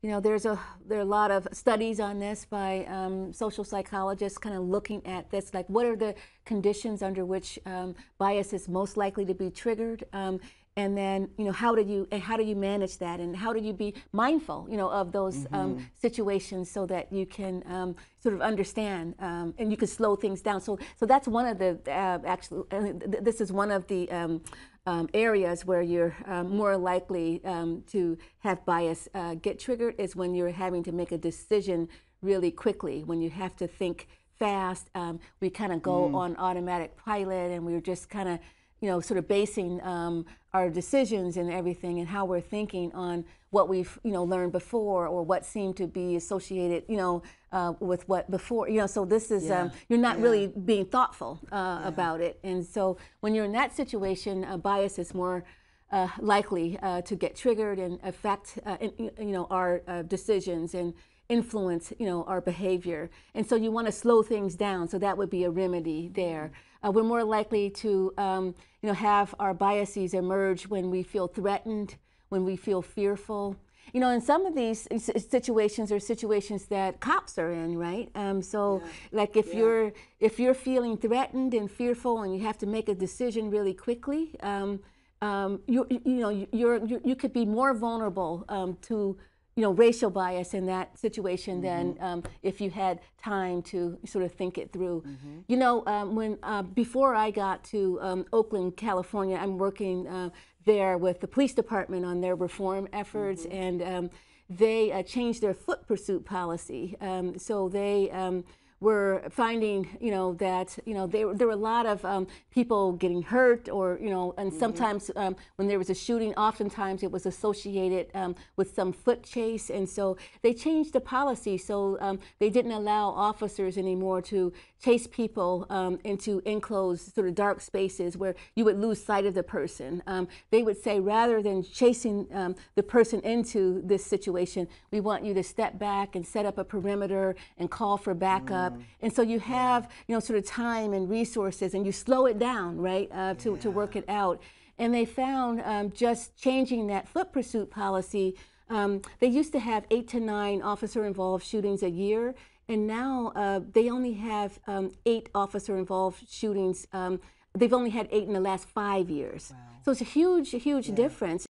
You know, there are a lot of studies on this by social psychologists, kind of looking at this, like what are the conditions under which bias is most likely to be triggered, and then how do you manage that, and how do you be mindful of those situations so that you can sort of understand and you can slow things down. So that's one of the this is one of the areas where you're more likely to have bias get triggered is when you're having to make a decision really quickly, when you have to think fast. We kind of go on automatic pilot, and we're just kind of sort of basing our decisions and everything and how we're thinking on what we've learned before, or what seemed to be associated with what before. So this is you're not really being thoughtful about it. And so when you're in that situation, bias is more likely to get triggered and affect our decisions and influence our behavior. And so you want to slow things down. So that would be a remedy there. We're more likely to have our biases emerge when we feel threatened, when we feel fearful. In some of these situations are situations that cops are in, right? Like if you're feeling threatened and fearful, and you have to make a decision really quickly, you could be more vulnerable to racial bias in that situation than if you had time to sort of think it through. Before I got to Oakland, California, I'm working there with the police department on their reform efforts, and they changed their foot pursuit policy. So they were finding, that there were a lot of people getting hurt, or and sometimes when there was a shooting, oftentimes it was associated with some foot chase, and so they changed the policy. So they didn't allow officers anymore to chase people into enclosed sort of dark spaces where you would lose sight of the person. They would say, rather than chasing the person into this situation, we want you to step back and set up a perimeter and call for backup. And so you have sort of time and resources, and you slow it down, right, to work it out. And they found just changing that foot pursuit policy, they used to have 8 to 9 officer-involved shootings a year, and now they only have 8 officer-involved shootings. They've only had 8 in the last 5 years. Wow. So it's a huge difference.